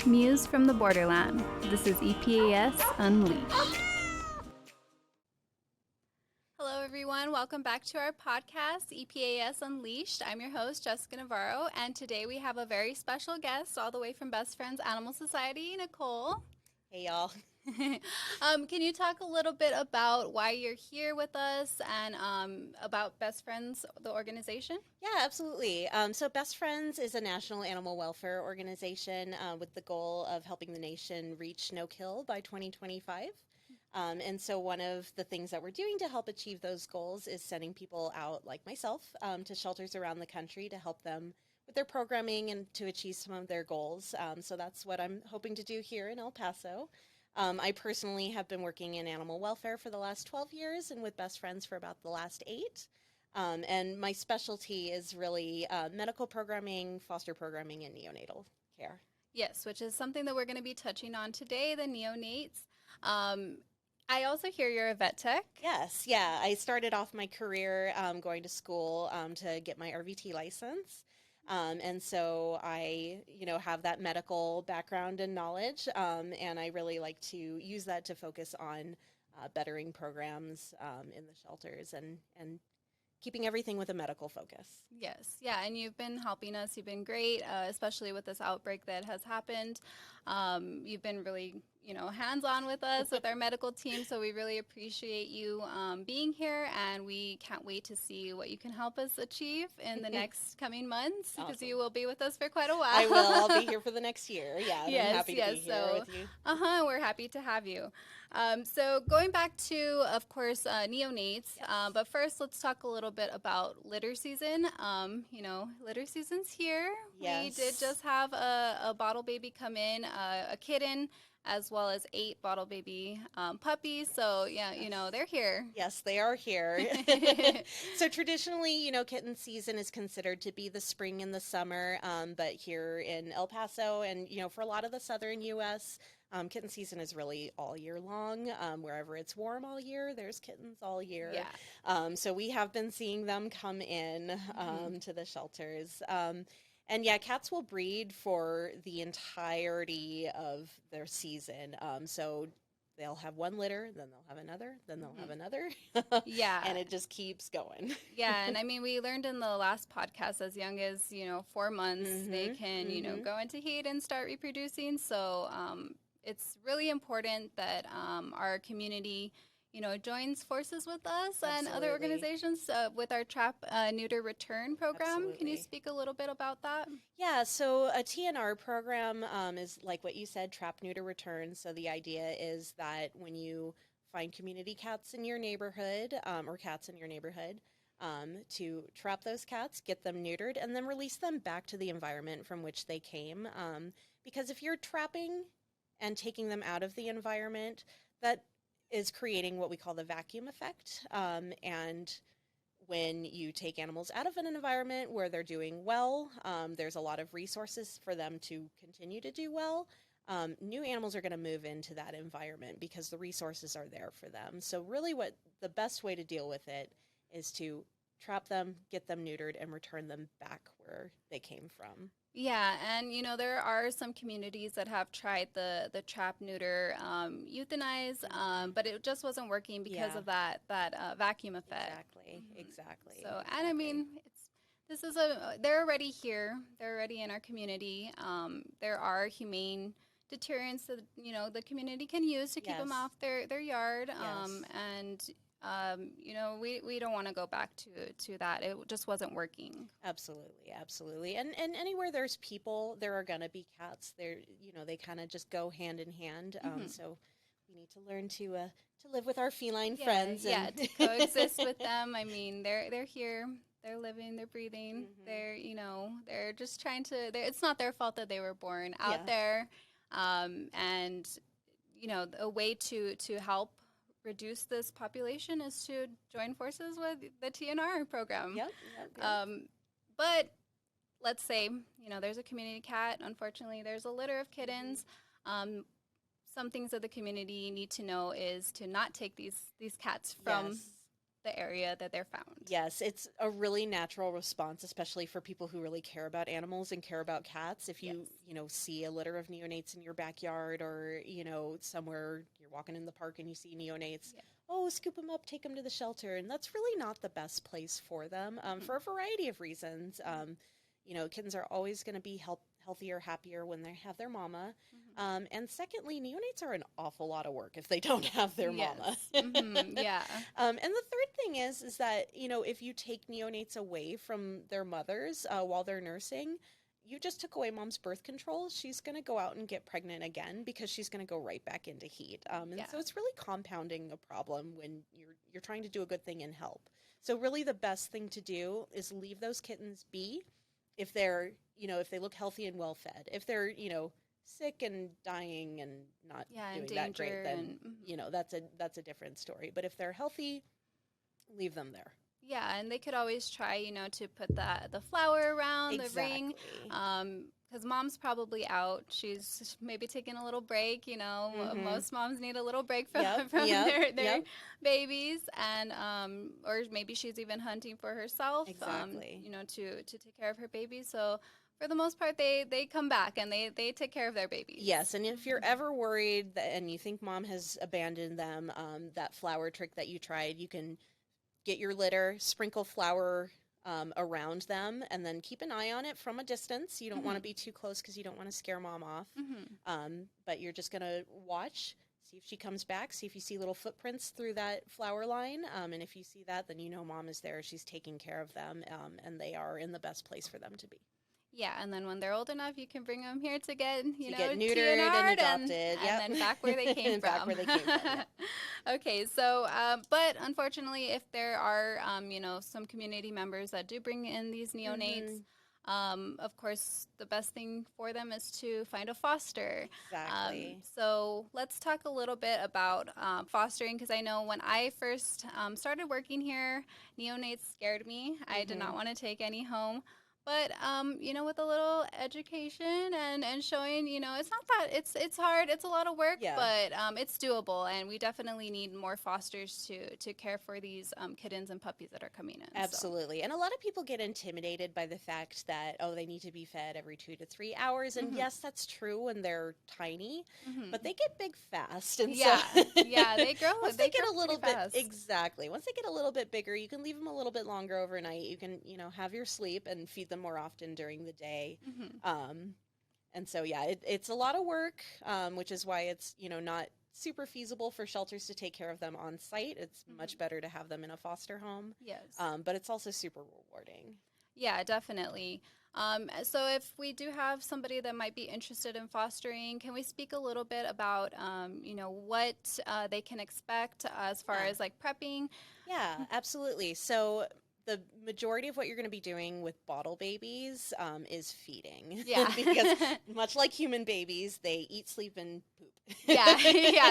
Muse from the Borderland. This is EPAS Unleashed. Hello, everyone. Welcome back to our podcast, EPAS Unleashed. I'm your host, Jessica Navarro, and today we have a very special guest all the way from Best Friends Animal Society, Nicole. Hey, y'all. Can you talk a little bit about why you're here with us and about Best Friends, the organization? Yeah, absolutely. So Best Friends is a national animal welfare organization with the goal of helping the nation reach no kill by 2025. And so one of the things that we're doing to help achieve those goals is sending people out like myself to shelters around the country to help them with their programming and to achieve some of their goals. So that's what I'm hoping to do here in El Paso. I personally have been working in animal welfare for the last 12 years and with Best Friends for about the last 8. And my specialty is really medical programming, foster programming, and neonatal care. Yes, which is something that we're going to be touching on today, the neonates. I also hear you're a vet tech. Yes, yeah. I started off my career going to school to get my RVT license. And so I, have that medical background and knowledge, and I really like to use that to focus on bettering programs in the shelters and keeping everything with a medical focus. Yes, yeah, and you've been helping us. You've been great, especially with this outbreak that has happened. You've been really, hands-on with us, with our medical team, so we really appreciate you being here, and we can't wait to see what you can help us achieve in the next coming months, because you will be with us for quite a while. I will. I'll be here for the next year. Yeah, yes, I'm happy to be here with you. We're happy to have you. So going back to, of course, neonates, yes. But first let's talk a little bit about litter season. Litter season's here. Yes. We did just have a bottle baby come in, a kitten, as well as 8 bottle baby puppies. So, yeah, they're here. Yes, they are here. So traditionally, kitten season is considered to be the spring and the summer. But here in El Paso and, for a lot of the southern U.S., kitten season is really all year long. Wherever it's warm all year, there's kittens all year. Yeah. So we have been seeing them come in to the shelters. And yeah, cats will breed for the entirety of their season. So they'll have one litter, then they'll have another, then they'll have another. Yeah. And it just keeps going. Yeah. And I mean, we learned in the last podcast, as young as, 4 months, they can, go into heat and start reproducing. So it's really important that our community joins forces with us. Absolutely. And other organizations with our Trap Neuter Return program. Absolutely. Can you speak a little bit about that? Yeah, so a TNR program is like what you said, Trap Neuter Return. So the idea is that when you find community cats in your neighborhood or cats in your neighborhood, to trap those cats, get them neutered, and then release them back to the environment from which they came. Because if you're trapping and taking them out of the environment, that is creating what we call the vacuum effect. And when you take animals out of an environment where they're doing well, there's a lot of resources for them to continue to do well. New animals are going to move into that environment because the resources are there for them. So really what the best way to deal with it is to trap them, get them neutered, and return them back where they came from. Yeah, and there are some communities that have tried the trap, neuter, euthanize, but it just wasn't working because of that vacuum effect. Exactly. So, and I mean, they're already here. They're already in our community. There are humane deterrents that the community can use to keep them off their yard. And we don't want to go back to that. It just wasn't working. Absolutely. And anywhere there's people, there are going to be cats. They kind of just go hand in hand. So we need to learn to live with our feline friends. To coexist with them. I mean, they're here. They're living, they're breathing. They're just trying to, it's not their fault that they were born out there. And a way to help reduce this population is to join forces with the TNR program. Yep. But let's say, there's a community cat. Unfortunately, there's a litter of kittens. Some things that the community need to know is to not take these cats from the area that they're found. Yes, it's a really natural response, especially for people who really care about animals and care about cats. If you, see a litter of neonates in your backyard or, somewhere you're walking in the park and you see neonates, oh, scoop them up, take them to the shelter. And that's really not the best place for them for a variety of reasons. Kittens are always going to be healthier, happier when they have their mama. And secondly, neonates are an awful lot of work if they don't have their mama. Yeah. And the third thing is that, if you take neonates away from their mothers while they're nursing, you just took away mom's birth control. She's going to go out and get pregnant again because she's going to go right back into heat. So it's really compounding a problem when you're trying to do a good thing and help. So really the best thing to do is leave those kittens be if they're, if they look healthy and well fed. If they're, sick and dying and not doing that great, then, that's a different story. But if they're healthy, leave them there. Yeah, and they could always try, to put the flower around the ring, because mom's probably out. She's maybe taking a little break. Most moms need a little break from their babies, and or maybe she's even hunting for herself. Exactly. To take care of her baby. So for the most part, they come back and they take care of their babies. Yes, and if you're ever worried and you think mom has abandoned them, that flower trick that you tried, you can get your litter, sprinkle flour around them, and then keep an eye on it from a distance. You don't want to be too close because you don't want to scare mom off. But you're just going to watch, see if she comes back, see if you see little footprints through that flower line. And if you see that, then mom is there. She's taking care of them, and they are in the best place for them to be. Yeah, and then when they're old enough, you can bring them here to get, get neutered and adopted. And then back where they came from. Okay, so, but unfortunately, if there are, some community members that do bring in these neonates, of course, the best thing for them is to find a foster. Exactly. So let's talk a little bit about fostering, because I know when I first started working here, neonates scared me. I did not want to take any home. But, with a little education and showing, it's not that it's hard. It's a lot of work, but it's doable. And we definitely need more fosters to care for these kittens and puppies that are coming in. Absolutely. And a lot of people get intimidated by the fact that, they need to be fed every 2 to 3 hours. And yes, that's true when they're tiny, but they get big fast. And they grow. Once they get a little bit fast. Exactly. Once they get a little bit bigger, you can leave them a little bit longer overnight. You can, have your sleep and feed them more often during the day. And so, it's a lot of work, which is why it's, not super feasible for shelters to take care of them on site. It's much better to have them in a foster home. Yes. But it's also super rewarding. Yeah, definitely. So if we do have somebody that might be interested in fostering, can we speak a little bit about, what they can expect as far as like prepping? Yeah, absolutely. So the majority of what you're going to be doing with bottle babies is feeding. Yeah. Because much like human babies, they eat, sleep, and poop. Yeah,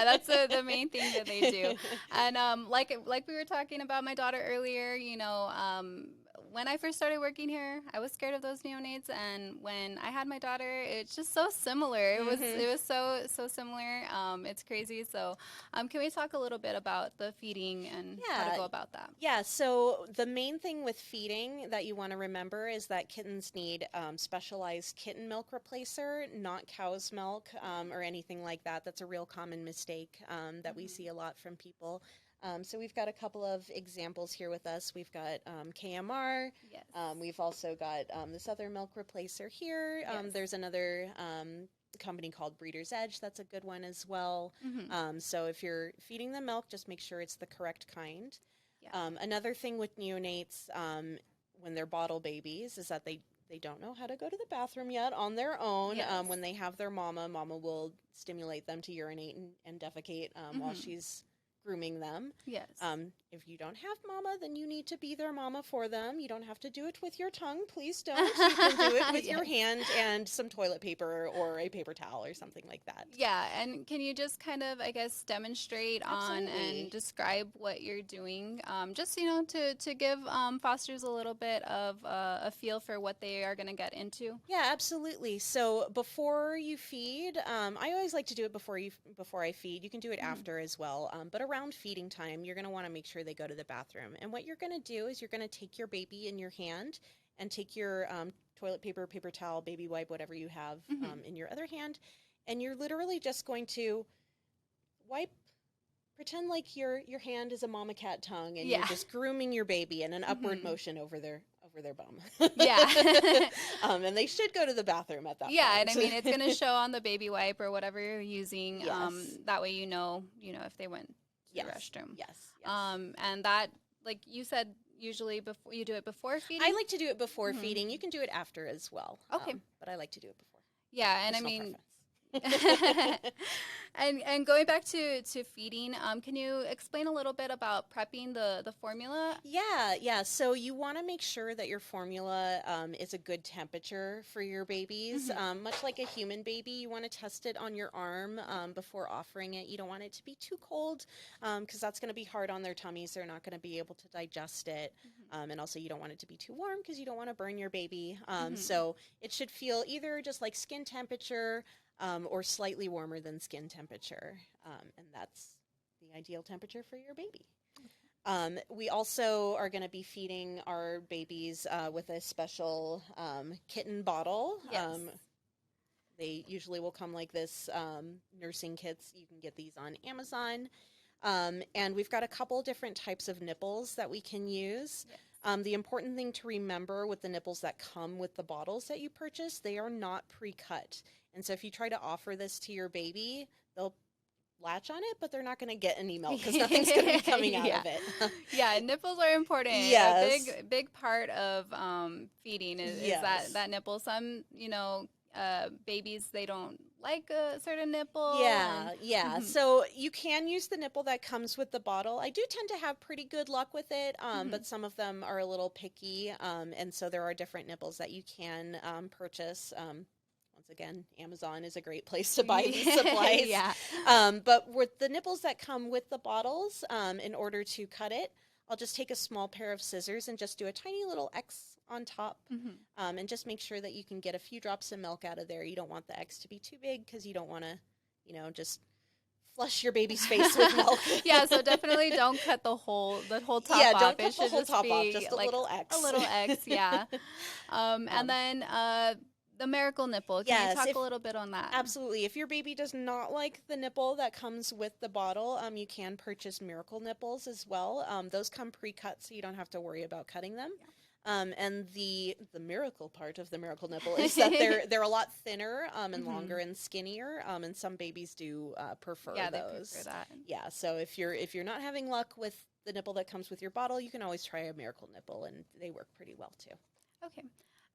that's the main thing that they do. And like we were talking about my daughter earlier, when I first started working here, I was scared of those neonates, and when I had my daughter, it's just so similar. It was so similar. It's crazy. So, can we talk a little bit about the feeding and how to go about that? Yeah. So the main thing with feeding that you want to remember is that kittens need specialized kitten milk replacer, not cow's milk or anything like that. That's a real common mistake that we see a lot from people. So we've got a couple of examples here with us. We've got KMR. Yes. We've also got this other milk replacer here. Yes. There's another company called Breeder's Edge. That's a good one as well. So if you're feeding them milk, just make sure it's the correct kind. Yeah. Another thing with neonates when they're bottle babies is that they don't know how to go to the bathroom yet on their own. Yes. When they have their mama will stimulate them to urinate and defecate while she's grooming them. Yes. If you don't have mama, then you need to be their mama for them. You don't have to do it with your tongue. Please don't. You can do it with your hand and some toilet paper or a paper towel or something like that. Yeah. And can you just kind of, I guess, demonstrate on and describe what you're doing? Just, to give fosters a little bit of a feel for what they are going to get into. Yeah, absolutely. So before you feed, I always like to do it before I feed. You can do it after as well. But around around feeding time, you're going to want to make sure they go to the bathroom. And what you're going to do is you're going to take your baby in your hand and take your toilet paper, paper towel, baby wipe, whatever you have in your other hand. And you're literally just going to wipe, pretend like your hand is a mama cat tongue, and you're just grooming your baby in an upward motion over their bum. And they should go to the bathroom at that point. And I mean, it's going to show on the baby wipe or whatever you're using. That way you know if they went to the restroom. And that, like you said, usually before you do it before feeding. I like to do it before feeding. You can do it after as well. Okay. But I like to do it before. Yeah, and I mean, and going back to feeding, can you explain a little bit about prepping the formula? Yeah. So you want to make sure that your formula is a good temperature for your babies. Much like a human baby, you want to test it on your arm before offering it. You don't want it to be too cold because that's going to be hard on their tummies. They're not going to be able to digest it. And also you don't want it to be too warm because you don't want to burn your baby. So it should feel either just like skin temperature or slightly warmer than skin temperature. And that's the ideal temperature for your baby. We also are going to be feeding our babies with a special kitten bottle. They usually will come like this, nursing kits. You can get these on Amazon. And we've got a couple different types of nipples that we can use. The important thing to remember with the nipples that come with the bottles that you purchase, they are not pre-cut. And so if you try to offer this to your baby, they'll latch on it, but they're not going to get any milk because nothing's going to be coming out of it. Nipples are important. Yes. A big part of feeding is that nipple. Some, babies, they don't like a certain nipple. So you can use the nipple that comes with the bottle. I do tend to have pretty good luck with it, but some of them are a little picky, and so there are different nipples that you can purchase. Once again, Amazon is a great place to buy these supplies. But with the nipples that come with the bottles, in order to cut it, I'll just take a small pair of scissors and just do a tiny little X on top, and just make sure that you can get a few drops of milk out of there. You don't want the X to be too big because you don't want to, just flush your baby's face with milk. So definitely don't cut the whole top off. Don't cut the whole top off, just a little X. A little X, and then the miracle nipple. Can you talk a little bit on that? Absolutely. If your baby does not like the nipple that comes with the bottle, you can purchase miracle nipples as well. Those come pre-cut, so you don't have to worry about cutting them. And the miracle part of the miracle nipple is that they're a lot thinner and longer and skinnier. And some babies do prefer those. They prefer that. So if you're not having luck with the nipple that comes with your bottle, you can always try a miracle nipple, and they work pretty well too. Okay.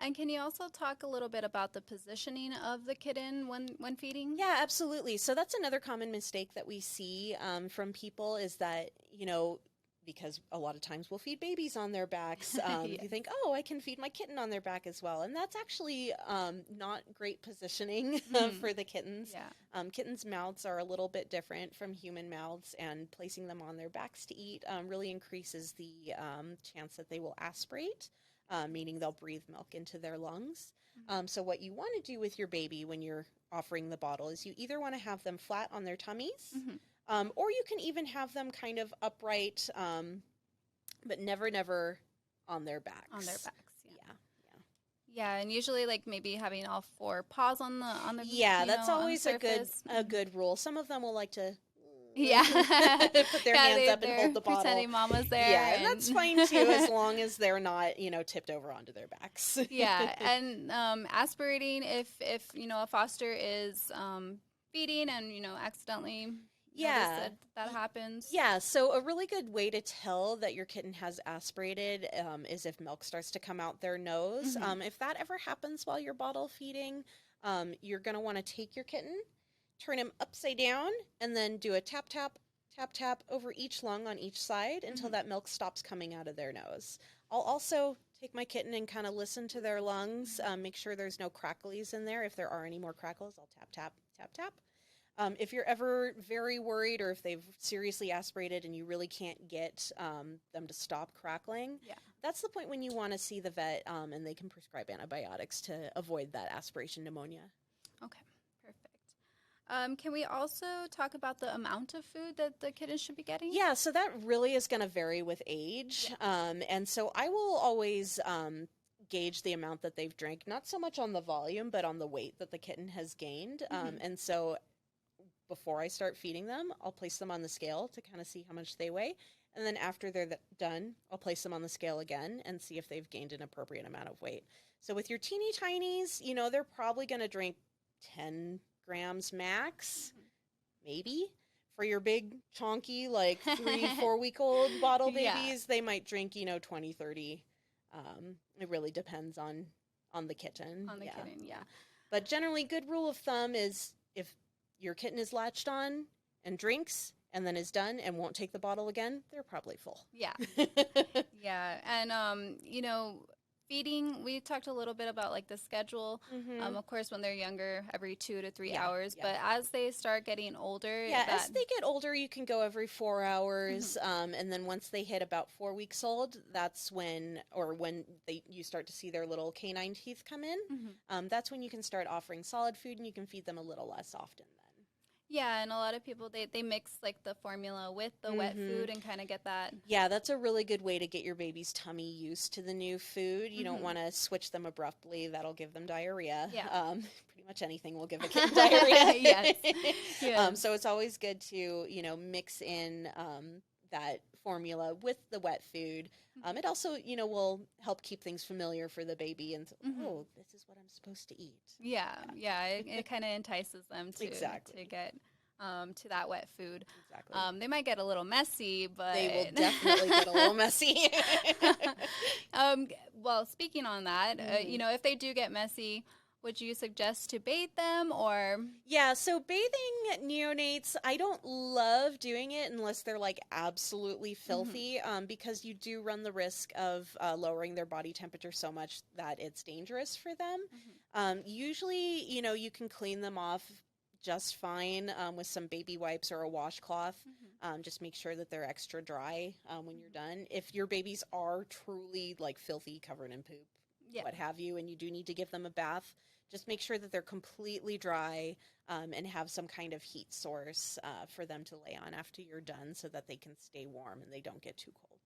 And can you also talk a little bit about the positioning of the kitten when feeding? Yeah, absolutely. So that's another common mistake that we see from people is that, because a lot of times we'll feed babies on their backs, you think, oh, I can feed my kitten on their back as well. And that's actually not great positioning for the kittens. Kittens' mouths are a little bit different from human mouths, and placing them on their backs to eat really increases the chance that they will aspirate. Meaning they'll breathe milk into their lungs. So what you want to do with your baby when you're offering the bottle is you either want to have them flat on their tummies, or you can even have them kind of upright, but never on their backs. On their backs, and usually like maybe having all four paws on the that's always a good rule. Some of them will like to put their hands up and hold the bottle. Pretending mama's there. And that's fine too, as long as they're not, tipped over onto their backs. And aspirating if a foster is feeding and accidentally that happens. So a really good way to tell that your kitten has aspirated is if milk starts to come out their nose. If that ever happens while you're bottle feeding, you're going to want to take your kitten, turn him upside down, and then do a tap, tap, tap, tap over each lung on each side until that milk stops coming out of their nose. I'll also take my kitten and kind of listen to their lungs, make sure there's no cracklies in there. If there are any more crackles, I'll tap, tap, tap, tap. If you're ever very worried or if they've seriously aspirated and you really can't get them to stop crackling, that's the point when you want to see the vet and they can prescribe antibiotics to avoid that aspiration pneumonia. Okay, perfect. Can we also talk about the amount of food that the kitten should be getting? Yeah, so that really is going to vary with age. And so I will always gauge the amount that they've drank, not so much on the volume, but on the weight that the kitten has gained. And so before I start feeding them, I'll place them on the scale to kind of see how much they weigh. And then after they're done, I'll place them on the scale again and see if they've gained an appropriate amount of weight. So with your teeny tinies, they're probably going to drink 10 grams max, maybe. For your big, chonky, like 3-4 week old bottle babies, they might drink, 20, 30. It really depends on the kitten. On the kitten, yeah. But generally, good rule of thumb is if your kitten is latched on and drinks and then is done and won't take the bottle again, they're probably full. Yeah. Yeah. And, feeding, we talked a little bit about like the schedule. Of course, when they're younger, every 2 to 3 hours. But as they start getting older, as they get older, you can go every 4 hours. And then once they hit about 4 weeks old, that's when you start to see their little canine teeth come in. That's when you can start offering solid food, and you can feed them a little less often. Yeah, and a lot of people, they mix like the formula with the wet food and kind of get that. Yeah, that's a really good way to get your baby's tummy used to the new food. You don't want to switch them abruptly. That'll give them diarrhea. Yeah. Pretty much anything will give a kitten diarrhea. Yes. Yeah. So it's always good to, mix in that formula with the wet food. It also, will help keep things familiar for the baby and, oh, this is what I'm supposed to eat. Yeah. It kind of entices them to get to that wet food. Exactly. They might get a little messy, but they will definitely get a little messy. Well, speaking on that, if they do get messy, would you suggest to bathe them or? Yeah, so bathing neonates, I don't love doing it unless they're like absolutely filthy, because you do run the risk of lowering their body temperature so much that it's dangerous for them. Usually, you can clean them off just fine with some baby wipes or a washcloth. Just make sure that they're extra dry when you're done. If your babies are truly like filthy, covered in poop, what have you, and you do need to give them a bath, just make sure that they're completely dry and have some kind of heat source for them to lay on after you're done so that they can stay warm and they don't get too cold.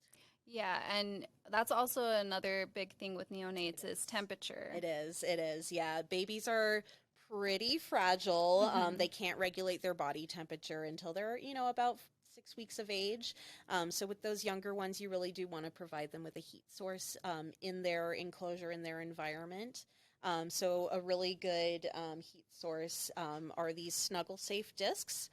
Yeah, and that's also another big thing with neonates is temperature. It is. Yeah, babies are pretty fragile. They can't regulate their body temperature until they're, about 6 weeks of age. So with those younger ones, you really do want to provide them with a heat source in their enclosure, in their environment. So a really good heat source are these Snuggle Safe discs.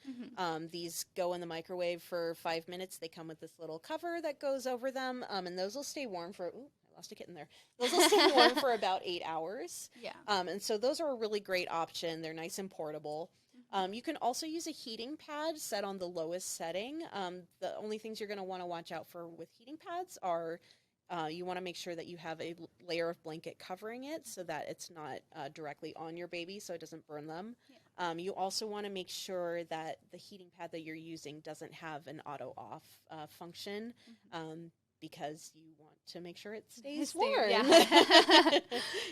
These go in the microwave for 5 minutes. They come with this little cover that goes over them, and those will stay warm for, I lost a kitten there. Those will stay warm for about 8 hours. Yeah. And so those are a really great option. They're nice and portable. You can also use a heating pad set on the lowest setting. The only things you're going to want to watch out for with heating pads are you want to make sure that you have a layer of blanket covering it so that it's not directly on your baby so it doesn't burn them. Yeah. You also want to make sure that the heating pad that you're using doesn't have an auto-off function because you want to make sure it stays warm. Yeah.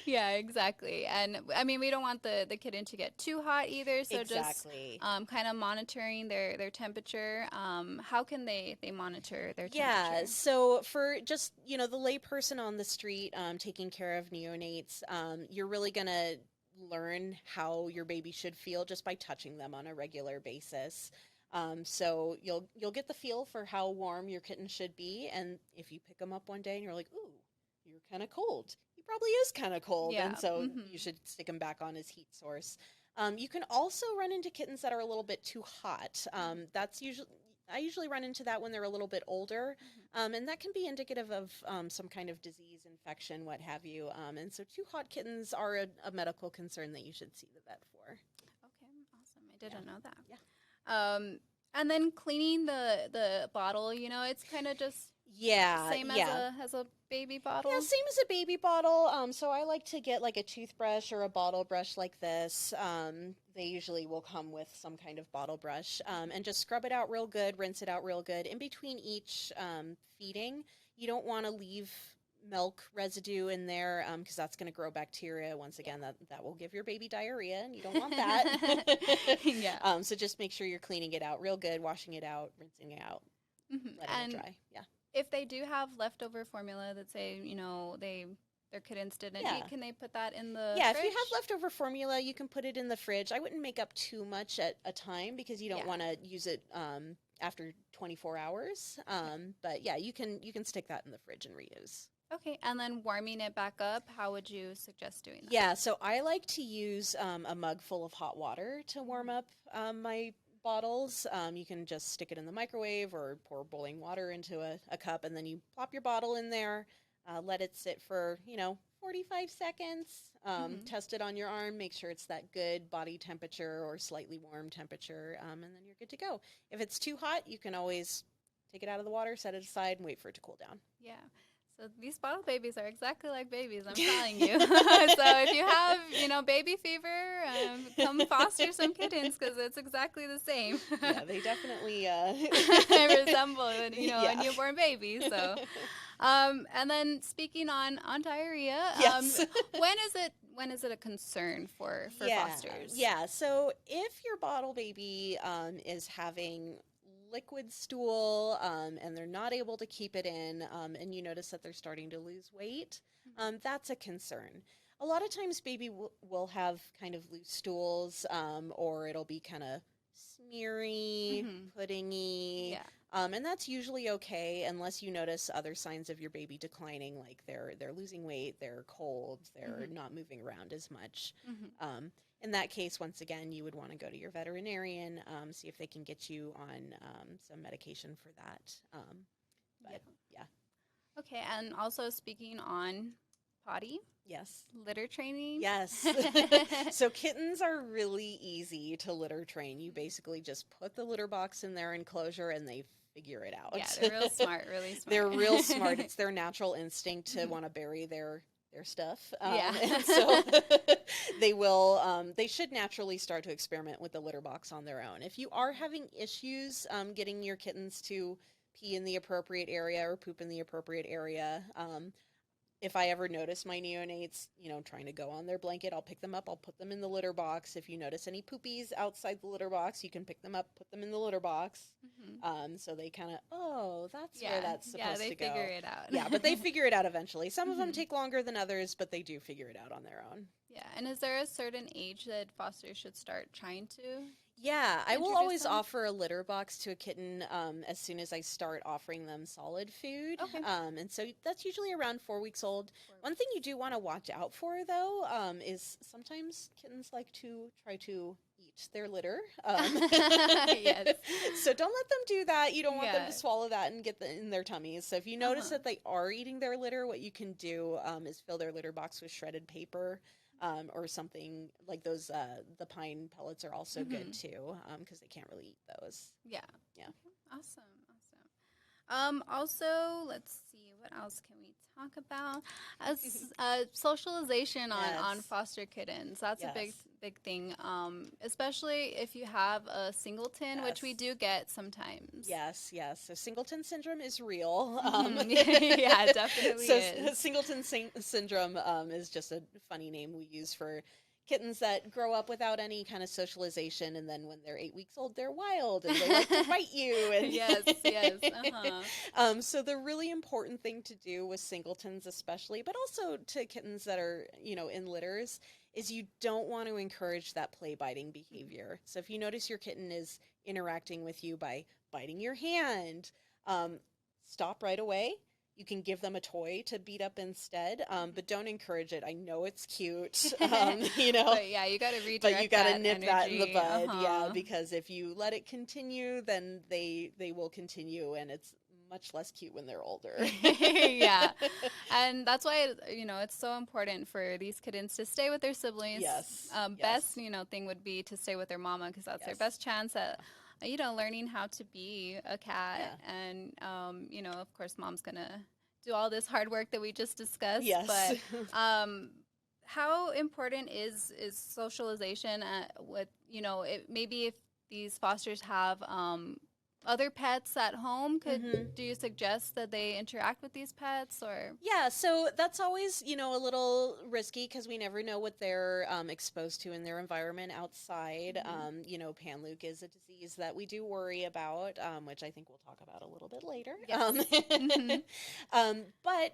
Yeah, exactly. And I mean, we don't want the kitten to get too hot either. So just kind of monitoring their temperature. How can they monitor their temperature? Yeah, so for just, the layperson on the street taking care of neonates, you're really going to learn how your baby should feel just by touching them on a regular basis. So you'll get the feel for how warm your kitten should be, and if you pick them up one day and you're like, ooh, you're kind of cold, he probably is kind of cold, and so you should stick him back on his heat source. You can also run into kittens that are a little bit too hot. I usually run into that when they're a little bit older, and that can be indicative of some kind of disease, infection, what have you. And so too hot kittens are a medical concern that you should see the vet for. Okay, awesome. I didn't know that. Yeah. And then cleaning the bottle, it's kind of just same as a baby bottle. Yeah, same as a baby bottle. So I like to get like a toothbrush or a bottle brush like this. They usually will come with some kind of bottle brush, and just scrub it out real good, rinse it out real good. In between each feeding, you don't want to leave milk residue in there because that's going to grow bacteria. Once again, that will give your baby diarrhea, and you don't want that. Yeah. So just make sure you're cleaning it out real good, washing it out, rinsing it out, letting And it dry. Yeah. if they do have leftover formula that say, their kittens didn't Yeah. eat, can they put that in the Yeah, fridge? if you have leftover formula, you can put it in the fridge. I wouldn't make up too much at a time because you don't want to use it after 24 hours. But yeah, you can stick that in the fridge and reuse. Okay, and then warming it back up, how would you suggest doing that? Yeah, so I like to use a mug full of hot water to warm up my bottles. You can just stick it in the microwave or pour boiling water into a cup, and then you plop your bottle in there, let it sit for, 45 seconds. Test it on your arm, make sure it's that good body temperature or slightly warm temperature, and then you're good to go. If it's too hot, you can always take it out of the water, set it aside, and wait for it to cool down. Yeah. So these bottle babies are exactly like babies, I'm telling you. So if you have, baby fever, come foster some kittens because it's exactly the same. Yeah, they definitely resemble, a newborn baby. So, and then speaking on diarrhea, yes. when is it a concern for fosters? Yeah. So if your bottle baby is having liquid stool and they're not able to keep it in and you notice that they're starting to lose weight, that's a concern. A lot of times baby will have kind of loose stools or it'll be kind of smeary, puddingy. Yeah. And that's usually okay unless you notice other signs of your baby declining, like they're losing weight, they're cold, they're not moving around as much. In that case, once again, you would want to go to your veterinarian, see if they can get you on some medication for that. Yeah. Okay, and also speaking on potty. Yes. Litter training. Yes. So kittens are really easy to litter train. You basically just put the litter box in their enclosure and they figure it out. Yeah, they're real smart, really smart. They're real smart. It's their natural instinct to want to bury their stuff. Yeah. And so they should naturally start to experiment with the litter box on their own. If you are having issues getting your kittens to pee in the appropriate area or poop in the appropriate area, if I ever notice my neonates, trying to go on their blanket, I'll pick them up, I'll put them in the litter box. If you notice any poopies outside the litter box, you can pick them up, put them in the litter box. So they kind of, that's where that's supposed to go. Yeah, they figure it out. Yeah, but they figure it out eventually. Some of them take longer than others, but they do figure it out on their own. Yeah, and is there a certain age that fosters should start trying to? Yeah, I will always them? offer a litter box to a kitten as soon as I start offering them solid food. Okay. And so that's usually around 4 weeks old. One thing you do want to watch out for, though, is sometimes kittens like to try to eat their litter. Yes. So don't let them do that. You don't want them to swallow that and get in their tummies. So if you notice that they are eating their litter, what you can do is fill their litter box with shredded paper. Or something like those, the pine pellets are also good too, because they can't really eat those. Yeah. Yeah. Awesome. Also, let's see, what else can we talk about? Socialization on foster kittens. That's a big thing, especially if you have a singleton, which we do get sometimes. Yes. So singleton syndrome is real. Yeah, it definitely is. Singleton syndrome is just a funny name we use for kittens that grow up without any kind of socialization, and then when they're 8 weeks old, they're wild and they like to bite you. And Yes. So the really important thing to do with singletons especially, but also to kittens that are, in litters, is you don't want to encourage that play biting behavior. So if you notice your kitten is interacting with you by biting your hand, stop right away. You can give them a toy to beat up instead, but don't encourage it. I know it's cute, But yeah, you got to redirect. But you got to nip energy. that in the bud, yeah, because if you let it continue, then they will continue, and it's much less cute when they're older. Yeah, and that's why it's so important for these kittens to stay with their siblings. Yes. Best thing would be to stay with their mama because that's their best chance at learning how to be a cat. And of course, mom's gonna do all this hard work that we just discussed. Yes. But how important is socialization with maybe if these fosters have other pets at home, Mhm. do you suggest that they interact with these pets or? Yeah, so that's always, a little risky because we never know what they're exposed to in their environment outside. Mhm. Panleuk is a disease that we do worry about, which I think we'll talk about a little bit later. Yes. Mhm. But,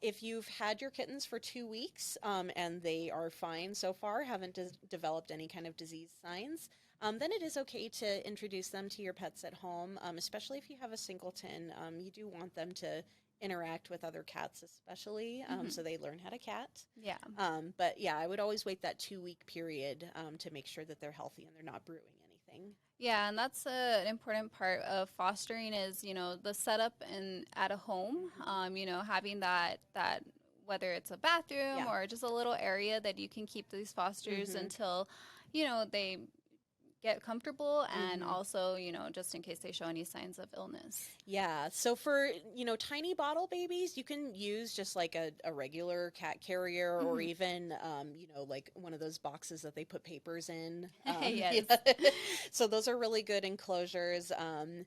if you've had your kittens for 2 weeks and they are fine so far, haven't developed any kind of disease signs, then it is okay to introduce them to your pets at home, especially if you have a singleton. You do want them to interact with other cats, especially, Mhm. so they learn how to cat. Yeah. But yeah, I would always wait that 2 week period to make sure that they're healthy and they're not brewing anything. Yeah, and that's an important part of fostering is, the setup and at a home, having that whether it's a bathroom Yeah. or just a little area that you can keep these fosters Mhm. until, they get comfortable and Mhm. also, just in case they show any signs of illness. Yeah. So for, tiny bottle babies, you can use just like a regular cat carrier or Mhm. even, like one of those boxes that they put papers in. Yes. Yeah. So those are really good enclosures. And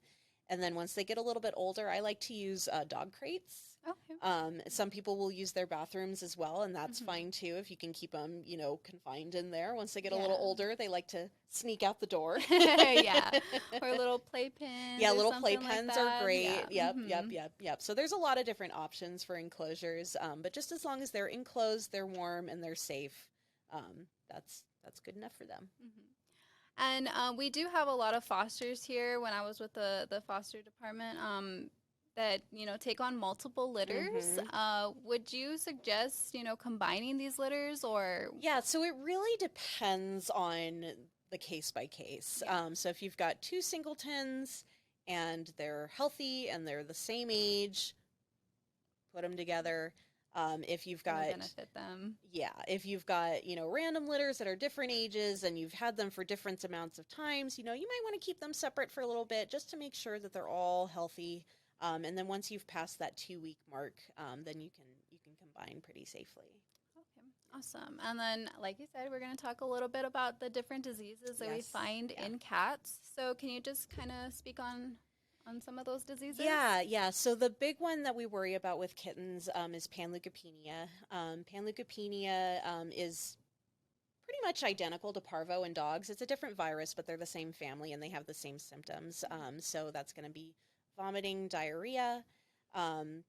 then once they get a little bit older, I like to use dog crates. Okay. Some people will use their bathrooms as well, and that's Mhm. fine too if you can keep them, confined in there. Once they get a little Yeah. older, they like to sneak out the door. Yeah. Or little playpens Yeah, or little something like playpens are that. great. Yeah. Yep, yep, Mhm. yep, yep. So there's a lot of different options for enclosures, but just as long as they're enclosed, they're warm, and they're safe, that's good enough for them. Mhm. And we do have a lot of fosters here. When I was with the foster department, that take on multiple litters. Hmm. Would you suggest combining these litters or? Yeah, so it really depends on the case by case. Yeah, So if you've got two singletons and they're healthy and they're the same age, put them together. If you've gonna got benefit them. Yeah, if you've got, random litters that are different ages and you've had them for different amounts of times, you might want to keep them separate for a little bit just to make sure that they're all healthy. And then once you've passed that 2 week mark, then you can combine pretty safely. Okay, awesome. And then, like you said, we're going to talk a little bit about the different diseases that we Yes. find Yeah. in cats. So, can you just kind of speak on some of those diseases? Yeah. So the big one that we worry about with kittens is panleukopenia. Panleukopenia is pretty much identical to parvo in dogs. It's a different virus, but they're the same family and they have the same symptoms. So that's going to be vomiting, diarrhea, um,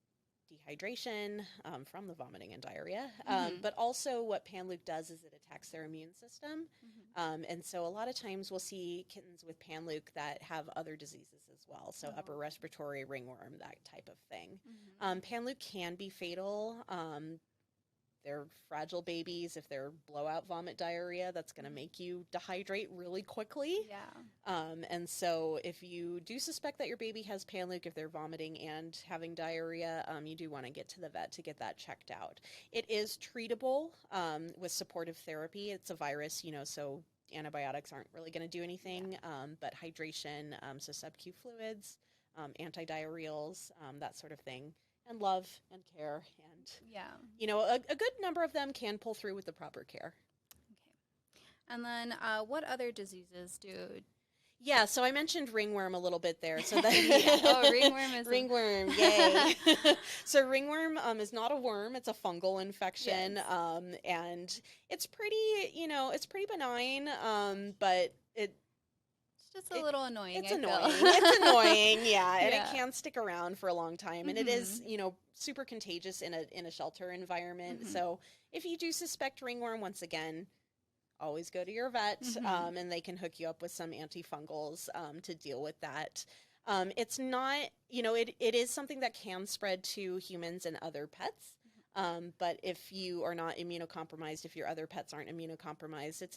dehydration from the vomiting and diarrhea. Mhm. But also, what Panleuk does is it attacks their immune system. Mhm. And so, a lot of times, we'll see kittens with Panleuk that have other diseases as well. So, Oh, upper okay. respiratory, ringworm, that type of thing. Mhm. Panleuk can be fatal. They're fragile babies. If they're blowout vomit diarrhea, that's going to Mhm. make you dehydrate really quickly. Yeah. And so if you do suspect that your baby has Panleuk, if they're vomiting and having diarrhea, you do want to get to the vet to get that checked out. It is treatable with supportive therapy. It's a virus, so antibiotics aren't really going to do anything, but hydration, so sub-Q fluids, antidiarrheals, that sort of thing, and love and care. And, Yeah. a good number of them can pull through with the proper care. Okay. And then, what other diseases do? Yeah, so I mentioned ringworm a little bit there. So Yeah. Oh, ringworm is ringworm, yay. So ringworm is not a worm; it's a fungal infection, Yes. and it's pretty, it's pretty benign, but It's just a it little annoying. it's I annoying. feel. It's annoying, yeah, and it Yeah. can stick around for a long time, and it is, Mhm. super contagious in a shelter environment. Mhm. So if you do suspect ringworm, once again, always go to your vet, Mhm. and they can hook you up with some antifungals to deal with that. It's not, it is something that can spread to humans and other pets. But if you are not immunocompromised, if your other pets aren't immunocompromised, it's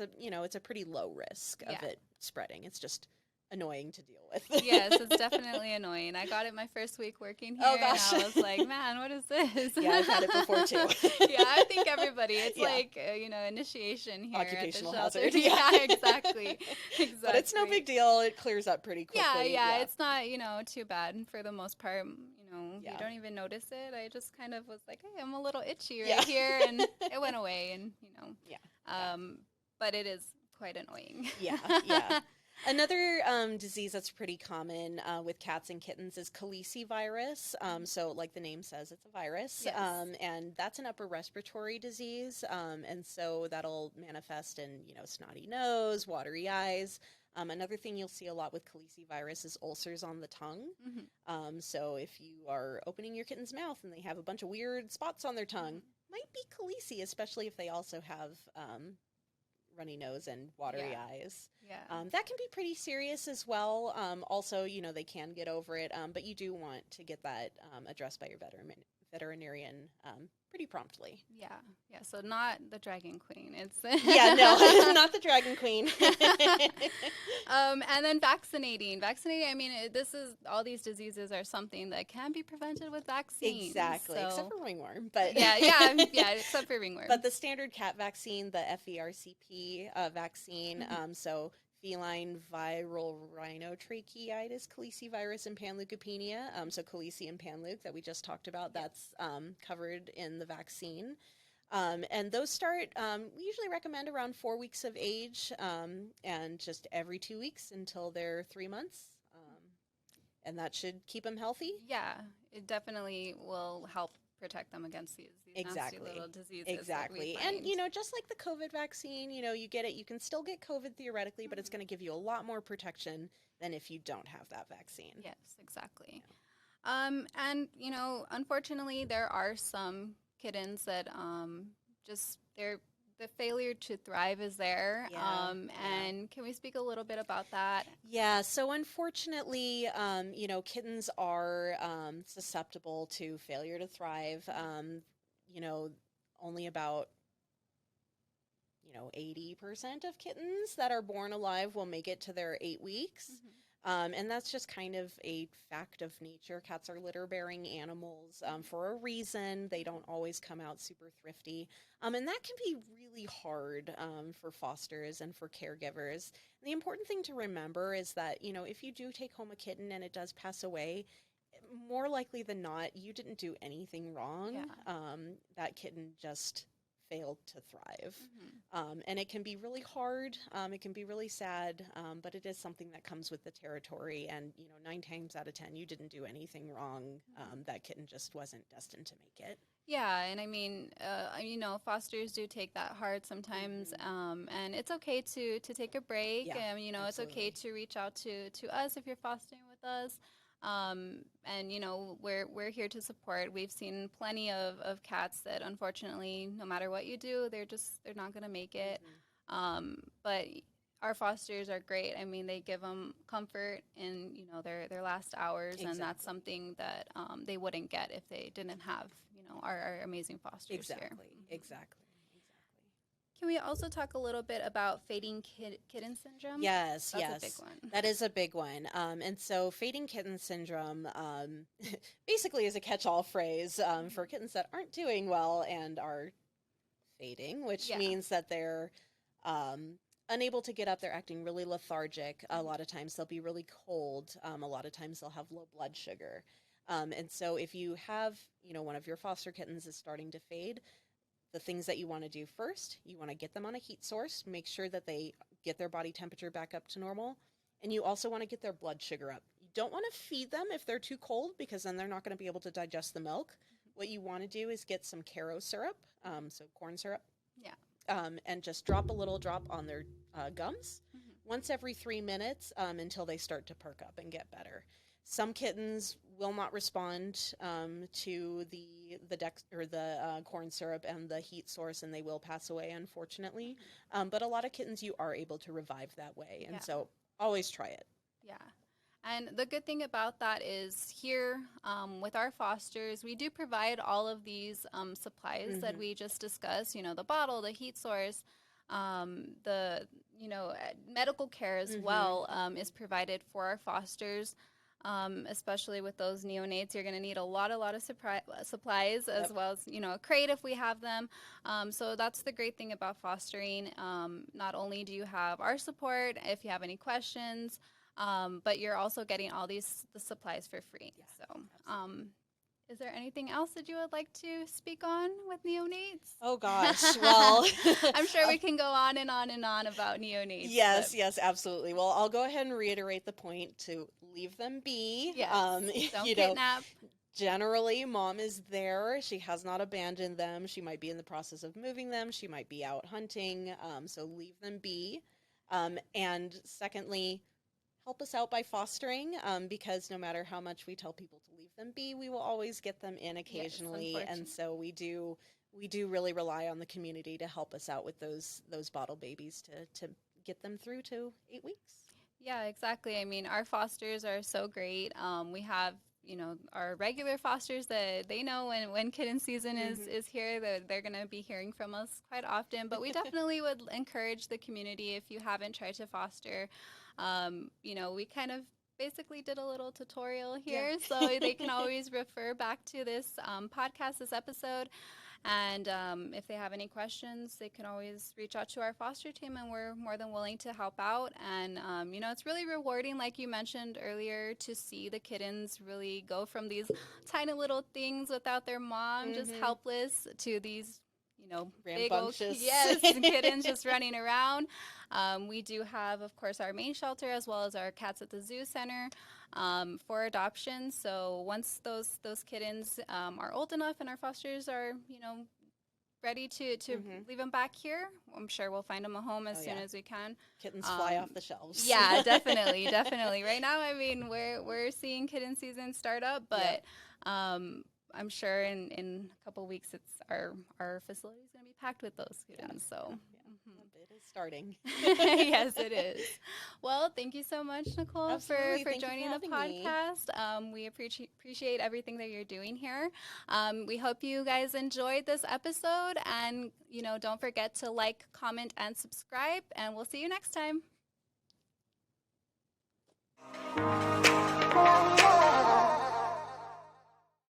a pretty low risk of Yeah. it spreading. It's just annoying to deal with. Yes, it's definitely annoying. I got it my first week working here, Oh gosh. and I was like, "Man, what is this?" Yeah, I've had it before too. Yeah, I think everybody. It's Yeah. like initiation here Occupational at the shelter. hazard. Yeah, exactly, exactly. But it's no big deal. It clears up pretty quickly. Yeah, it's not too bad for the most part. Yeah. You don't even notice it. I just kind of was like, "Hey, I'm a little itchy right Yeah. here," and it went away. And Yeah. but it is quite annoying. Yeah, yeah. Another disease that's pretty common with cats and kittens is calicivirus. So, like the name says, it's a virus, Yes. and that's an upper respiratory disease. And so that'll manifest in, snotty nose, watery eyes. Another thing you'll see a lot with calicivirus is ulcers on the tongue. So if you are opening your kitten's mouth and they have a bunch of weird spots on their tongue, might be calici, especially if they also have runny nose and watery eyes. Yeah. That can be pretty serious as well. Also, they can get over it, but you do want to get that addressed by your veterinarian pretty promptly. Yeah. Yeah. So not the Dragon Queen. It's Yeah, no, not the Dragon Queen. And then vaccinating. Vaccinating, I mean, all these diseases are something that can be prevented with vaccines. Exactly, so. except for ringworm. But yeah, except for ringworm. But the standard cat vaccine, the FERCP vaccine, so feline viral rhinotracheitis, calicivirus, and panleukopenia. So calici and panleuc that we just talked about, that's covered in the vaccine. And those start, we usually recommend around 4 weeks of age and just every 2 weeks until they're 3 months. And that should keep them healthy. Yeah, it definitely will help protect them against these nasty little diseases. Exactly. And, just like the COVID vaccine, you get it. You can still get COVID theoretically, but it's going to give you a lot more protection than if you don't have that vaccine. Yes, exactly. Yeah. And, unfortunately, there are some kittens that the failure to thrive is there. And can we speak a little bit about that? Yeah, so unfortunately, kittens are susceptible to failure to thrive. Only about 80% of kittens that are born alive will make it to their 8 weeks. And that's just kind of a fact of nature. Cats are litter-bearing animals for a reason. They don't always come out super thrifty. And that can be really hard for fosters and for caregivers. And the important thing to remember is that, if you do take home a kitten and it does pass away, more likely than not, you didn't do anything wrong. Yeah. That kitten just failed to thrive. And it can be really hard. It can be really sad, but it is something that comes with the territory. And, 9 times out of 10, you didn't do anything wrong. That kitten just wasn't destined to make it. Yeah, and I mean, fosters do take that hard sometimes, and it's okay to take a break. Yeah, it's okay to reach out to us if you're fostering with us. And we're here to support. We've seen plenty of cats that unfortunately, no matter what you do, they're not going to make it. But our fosters are great. I mean, they give them comfort in their last hours, and that's something that they wouldn't get if they didn't have our amazing fosters here. Exactly. Can we also talk a little bit about fading kitten syndrome? Yes, That's a big one. That is a big one. And so fading kitten syndrome basically is a catch-all phrase for kittens that aren't doing well and are fading, which means that they're unable to get up. They're acting really lethargic. A lot of times they'll be really cold. A lot of times they'll have low blood sugar. And so if you have, one of your foster kittens is starting to fade, the things that you want to do first, you want to get them on a heat source, make sure that they get their body temperature back up to normal, and you also want to get their blood sugar up. You don't want to feed them if they're too cold, because then they're not going to be able to digest the milk. What you want to do is get some Caro syrup, so corn syrup, and just drop a little drop on their gums once every 3 minutes until they start to perk up and get better. Some kittens will not respond to the corn syrup and the heat source, and they will pass away, unfortunately. But a lot of kittens you are able to revive that way, and so always try it. Yeah. And the good thing about that is here with our fosters, we do provide all of these supplies that we just discussed, the bottle, the heat source, the medical care as well is provided for our fosters. Especially with those neonates, you're going to need a lot of supplies as well as, a crate if we have them. So that's the great thing about fostering. Not only do you have our support if you have any questions, but you're also getting all the supplies for free. So Is there anything else that you would like to speak on with neonates? Oh gosh, well, I'm sure we can go on and on and on about neonates. Yes, yes, absolutely. Well, I'll go ahead and reiterate the point to leave them be. Yes, don't you kidnap. Generally, mom is there. She has not abandoned them. She might be in the process of moving them. She might be out hunting. So leave them be. And secondly, help us out by fostering, because no matter how much we tell people to leave them be, we will always get them in occasionally. Yes, and so we do really rely on the community to help us out with those bottle babies to get them through to 8 weeks. Yeah, exactly. I mean, our fosters are so great. We have, our regular fosters that they know when kitten season is here, they're going to be hearing from us quite often. But we definitely would encourage the community, if you haven't tried to foster, we kind of basically did a little tutorial here. Yeah. So they can always refer back to this podcast, this episode. And if they have any questions, they can always reach out to our foster team, and we're more than willing to help out. And, it's really rewarding, like you mentioned earlier, to see the kittens really go from these tiny little things without their mom, just helpless, to these, big old kittens just running around. We do have, of course, our main shelter as well as our Cats at the Zoo Center for adoption. So once those kittens are old enough and our fosters are, ready to leave them back here, I'm sure we'll find them a home as soon as we can. Kittens fly off the shelves. Yeah, definitely, definitely. Right now, I mean, we're seeing kitten season start up, but I'm sure in a couple of weeks, our facility is going to be packed with those kittens. So. It is starting. Yes, it is. Well, thank you so much, Nicole, for joining the podcast. We appreciate everything that you're doing here. We hope you guys enjoyed this episode, and don't forget to like, comment, and subscribe, and we'll see you next time.